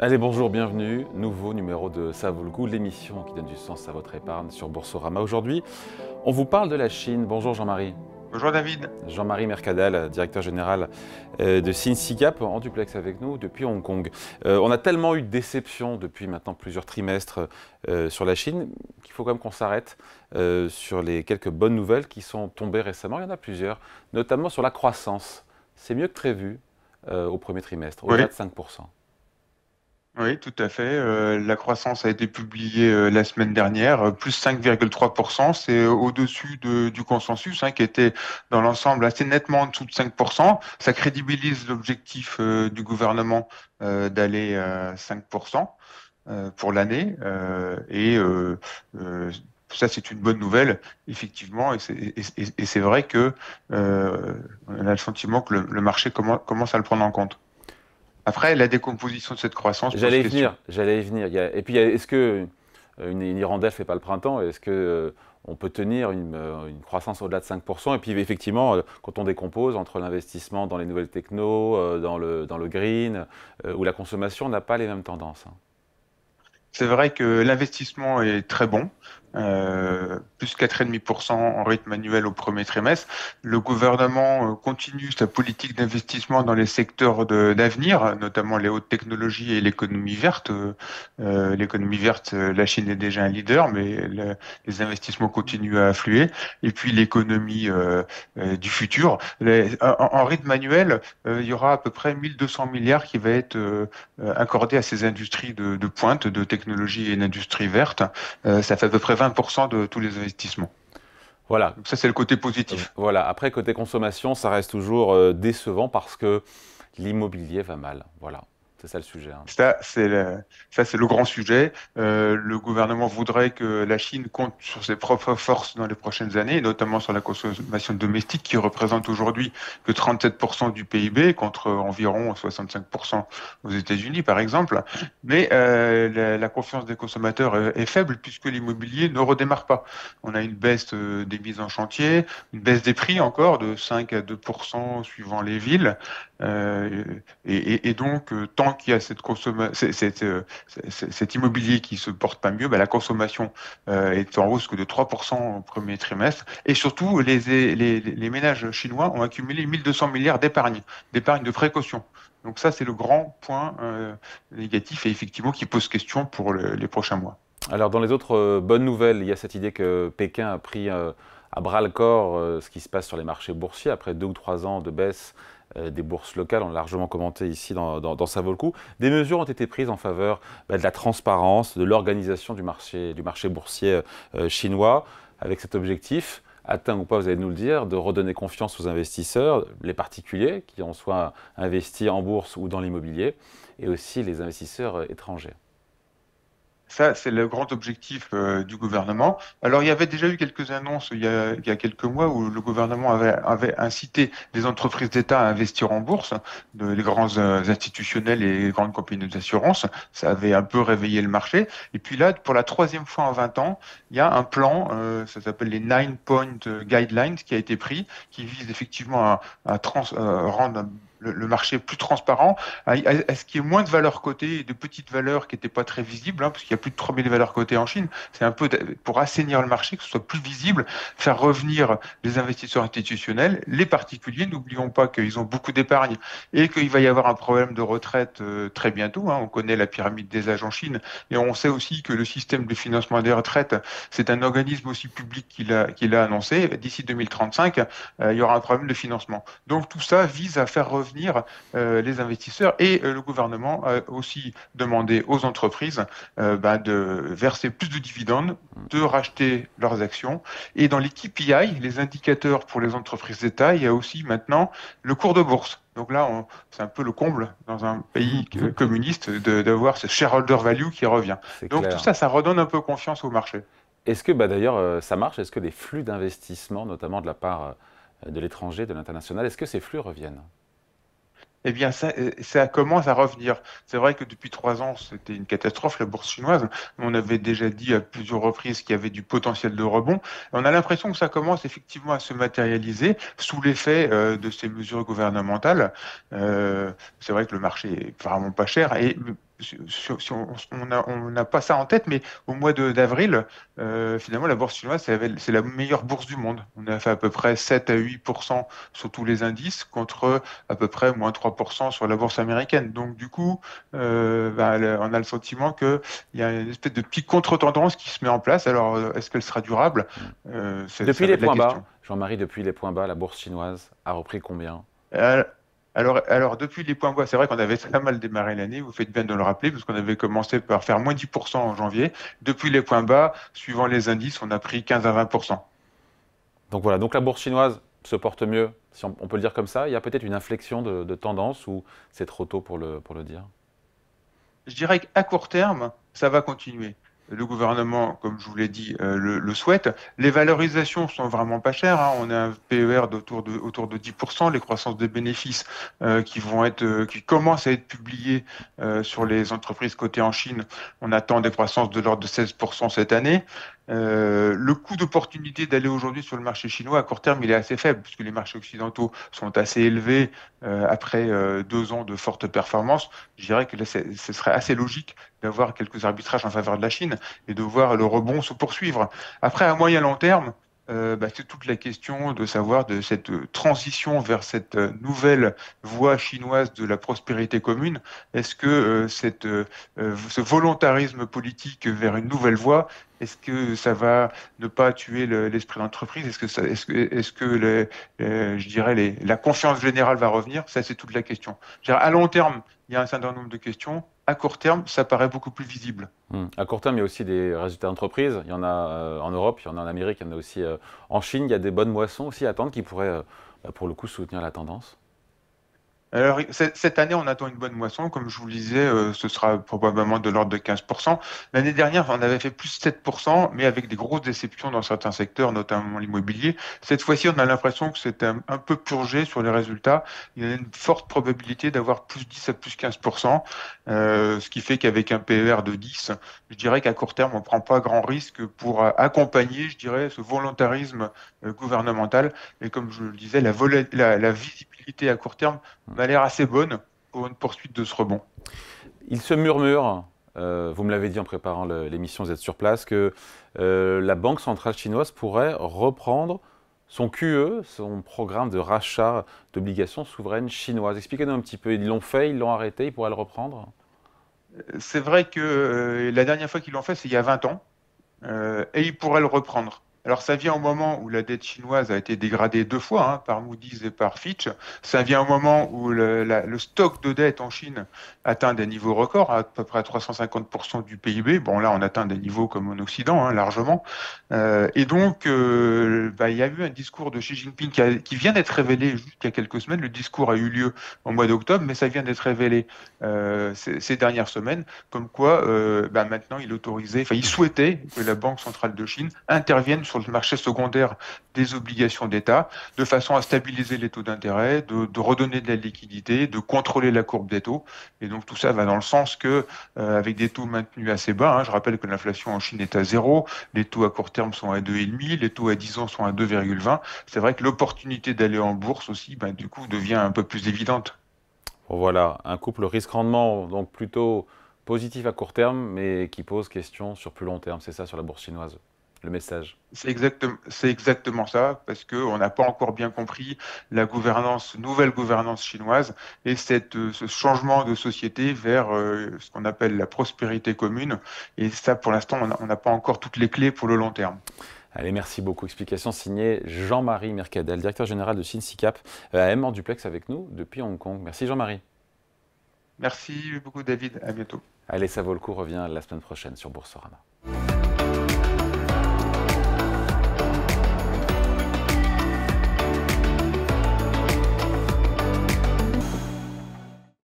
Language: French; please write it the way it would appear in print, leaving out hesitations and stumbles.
Allez, bonjour, bienvenue. Nouveau numéro de Ça vaut le coup, l'émission qui donne du sens à votre épargne sur Boursorama. Aujourd'hui, on vous parle de la Chine. Bonjour Jean-Marie. Bonjour David. Jean-Marie Mercadal, directeur général de Sinsigap, en duplex avec nous depuis Hong Kong. On a tellement eu de déceptions depuis maintenant plusieurs trimestres sur la Chine qu'il faut quand même qu'on s'arrête sur les quelques bonnes nouvelles qui sont tombées récemment. Il y en a plusieurs, notamment sur la croissance. C'est mieux que prévu au premier trimestre, au-delà Oui, de 5%. oui, tout à fait. La croissance a été publiée la semaine dernière, plus 5,3%. C'est au-dessus du consensus, hein, qui était dans l'ensemble assez nettement en dessous de 5%. Ça crédibilise l'objectif du gouvernement d'aller à 5% pour l'année. Ça, c'est une bonne nouvelle, effectivement. Et c'est vrai que on a le sentiment que le marché commence à le prendre en compte. Après, la décomposition de cette croissance pose J'allais y question. venir, j'allais y venir. Et puis, est-ce que une hirondelle ne fait pas le printemps? Est-ce que on peut tenir une croissance au-delà de 5%? Et puis, effectivement, quand on décompose entre l'investissement dans les nouvelles technos, dans le green, où la consommation n'a pas les mêmes tendances, hein. C'est vrai que l'investissement est très bon, plus 4,5% en rythme annuel au premier trimestre. Le gouvernement continue sa politique d'investissement dans les secteurs d'avenir, notamment les hautes technologies et l'économie verte. L'économie verte, la Chine est déjà un leader, mais les investissements continuent à affluer. Et puis l'économie du futur. En rythme annuel, il y aura à peu près 1200 milliards qui va être accordé à ces industries de pointe, de technologie et d'industrie verte. Ça fait à peu près 20% de tous les investissements. Voilà. Donc ça, c'est le côté positif. Voilà. Après, côté consommation, ça reste toujours décevant parce que l'immobilier va mal. Voilà. C'est ça le sujet, hein. Ça, c'est le grand sujet. Le gouvernement voudrait que la Chine compte sur ses propres forces dans les prochaines années, notamment sur la consommation domestique qui représente aujourd'hui que 37% du PIB contre environ 65% aux États-Unis, par exemple. Mais la confiance des consommateurs est faible puisque l'immobilier ne redémarre pas. On a une baisse des mises en chantier, une baisse des prix encore de 5 à 2% suivant les villes. Euh, et donc, tant qu'il y a cet immobilier qui se porte pas mieux, bah, la consommation est en hausse que de 3% au premier trimestre. Et surtout, les ménages chinois ont accumulé 1200 milliards d'épargne de précaution. Donc ça, c'est le grand point négatif et effectivement qui pose question pour les prochains mois. Alors, dans les autres bonnes nouvelles, il y a cette idée que Pékin a pris à bras le corps ce qui se passe sur les marchés boursiers après 2 ou 3 ans de baisse des bourses locales. On l'a largement commenté ici dans Ça vaut le coup. Des mesures ont été prises en faveur de la transparence, de l'organisation du marché boursier chinois, avec cet objectif, atteint ou pas, vous allez nous le dire, de redonner confiance aux investisseurs, les particuliers qui ont soit investi en bourse ou dans l'immobilier, et aussi les investisseurs étrangers. Ça, c'est le grand objectif du gouvernement. Alors, il y avait déjà eu quelques annonces il y a quelques mois où le gouvernement avait incité les entreprises d'État à investir en bourse, les grands institutionnels et les grandes compagnies d'assurance. Ça avait un peu réveillé le marché. Et puis là, pour la troisième fois en 20 ans, il y a un plan, ça s'appelle les Nine Point Guidelines, qui a été pris, qui vise effectivement à rendre le marché plus transparent, à ce qu'il y ait moins de valeurs cotées et de petites valeurs qui n'étaient pas très visibles, hein, parce qu'il y a plus de 3000 valeurs cotées en Chine. C'est un peu pour assainir le marché, que ce soit plus visible, faire revenir les investisseurs institutionnels, les particuliers. N'oublions pas qu'ils ont beaucoup d'épargne et qu'il va y avoir un problème de retraite très bientôt, hein. On connaît la pyramide des âges en Chine et on sait aussi que le système de financement des retraites, c'est un organisme aussi public qui l'a annoncé. D'ici 2035, il y aura un problème de financement. Donc tout ça vise à faire revenir les investisseurs et le gouvernement a aussi demandé aux entreprises de verser plus de dividendes, de racheter leurs actions. Et dans les KPI, les indicateurs pour les entreprises d'État, il y a aussi maintenant le cours de bourse. Donc là, c'est un peu le comble dans un pays communiste d'avoir ce shareholder value qui revient. C'est Donc tout clair. ça, ça redonne un peu confiance au marché. Est-ce que, d'ailleurs, ça marche? Est-ce que les flux d'investissement, notamment de la part de l'étranger, de l'international, est-ce que ces flux reviennent? Eh bien, ça commence à revenir. C'est vrai que depuis 3 ans, c'était une catastrophe, la bourse chinoise. On avait déjà dit à plusieurs reprises qu'il y avait du potentiel de rebond. On a l'impression que ça commence effectivement à se matérialiser sous l'effet de ces mesures gouvernementales. C'est vrai que le marché est vraiment pas cher et si on n'a pas ça en tête, mais au mois d'avril, finalement, la bourse chinoise, c'est la meilleure bourse du monde. On a fait à peu près 7 à 8% sur tous les indices, contre à peu près moins 3% sur la bourse américaine. Donc, du coup, on a le sentiment qu'il y a une espèce de petite contre-tendance qui se met en place. Alors, est-ce qu'elle sera durable? Depuis Ça va les être la points bas, question. Jean-Marie, depuis les points bas, la bourse chinoise a repris combien? Euh, alors, depuis les points bas, c'est vrai qu'on avait très mal démarré l'année, vous faites bien de le rappeler, parce qu'on avait commencé par faire moins 10% en janvier. Depuis les points bas, suivant les indices, on a pris 15 à 20%. Donc voilà, donc la bourse chinoise se porte mieux, si on peut le dire comme ça. Il y a peut-être une inflexion de tendance ou c'est trop tôt pour le dire? Je dirais qu'à court terme, ça va continuer. Le gouvernement, comme je vous l'ai dit, le souhaite. Les valorisations sont vraiment pas chères, hein. On a un PER autour de 10%, les croissances des bénéfices qui commencent à être publiées sur les entreprises cotées en Chine. On attend des croissances de l'ordre de 16% cette année. Le coût d'opportunité d'aller aujourd'hui sur le marché chinois à court terme, il est assez faible, puisque les marchés occidentaux sont assez élevés après 2 ans de forte performance. Je dirais que là, ce serait assez logique d'avoir quelques arbitrages en faveur de la Chine et de voir le rebond se poursuivre. Après, à moyen long terme, c'est toute la question de savoir de cette transition vers cette nouvelle voie chinoise de la prospérité commune. Est-ce que ce volontarisme politique vers une nouvelle voie, est-ce que ça va ne pas tuer l'esprit d'entreprise? Je dirais, la confiance générale va revenir? Ça, c'est toute la question. Je dirais, à long terme, il y a un certain nombre de questions. À court terme, ça paraît beaucoup plus visible. À court terme, il y a aussi des résultats d'entreprise. Il y en a en Europe, il y en a en Amérique, il y en a aussi en Chine. Il y a des bonnes moissons aussi à attendre qui pourraient, pour le coup, soutenir la tendance. Alors, cette année, on attend une bonne moisson. Comme je vous le disais, ce sera probablement de l'ordre de 15%. L'année dernière, on avait fait plus 7%, mais avec des grosses déceptions dans certains secteurs, notamment l'immobilier. Cette fois-ci, on a l'impression que c'est un peu purgé sur les résultats. Il y a une forte probabilité d'avoir plus 10 à plus 15%, ce qui fait qu'avec un PER de 10, je dirais qu'à court terme, on ne prend pas grand risque pour accompagner, je dirais, ce volontarisme gouvernemental. Et comme je le disais, la visibilité à court terme m'a l'air assez bonne pour une poursuite de ce rebond. Il se murmure, vous me l'avez dit en préparant l'émission, vous êtes sur place, que la Banque centrale chinoise pourrait reprendre son QE, son programme de rachat d'obligations souveraines chinoises. Expliquez-nous un petit peu, ils l'ont fait, ils l'ont arrêté, ils pourraient le reprendre? C'est vrai que la dernière fois qu'ils l'ont fait, c'est il y a 20 ans. Et il pourrait le reprendre. Alors ça vient au moment où la dette chinoise a été dégradée 2 fois, hein, par Moody's et par Fitch. Ça vient au moment où le stock de dette en Chine atteint des niveaux records, à peu près à 350% du PIB. Bon, là, on atteint des niveaux comme en Occident, hein, largement. Et donc, il y a eu un discours de Xi Jinping qui vient d'être révélé juste il y a quelques semaines. Le discours a eu lieu au mois d'octobre, mais ça vient d'être révélé ces dernières semaines, comme quoi maintenant il autorisait, enfin il souhaitait que la Banque centrale de Chine intervienne sur le marché secondaire des obligations d'État, de façon à stabiliser les taux d'intérêt, de redonner de la liquidité, de contrôler la courbe des taux. Et donc tout ça va dans le sens que, avec des taux maintenus assez bas, hein, je rappelle que l'inflation en Chine est à 0, les taux à court terme sont à 2,5, les taux à 10 ans sont à 2,20. C'est vrai que l'opportunité d'aller en bourse aussi, du coup, devient un peu plus évidente. Bon, voilà, un couple risque-rendement, donc plutôt positif à court terme, mais qui pose question sur plus long terme. C'est ça sur la bourse chinoise, le message. C'est exactement ça, parce qu'on n'a pas encore bien compris la nouvelle gouvernance chinoise et ce changement de société vers ce qu'on appelle la prospérité commune. Et ça, pour l'instant, on n'a pas encore toutes les clés pour le long terme. Allez, merci beaucoup. Explication signée Jean-Marie Mercadel, directeur général de SINSICAP, AM en duplex avec nous depuis Hong Kong. Merci Jean-Marie. Merci beaucoup, David. À bientôt. Allez, ça vaut le coup, revient la semaine prochaine sur Boursorama.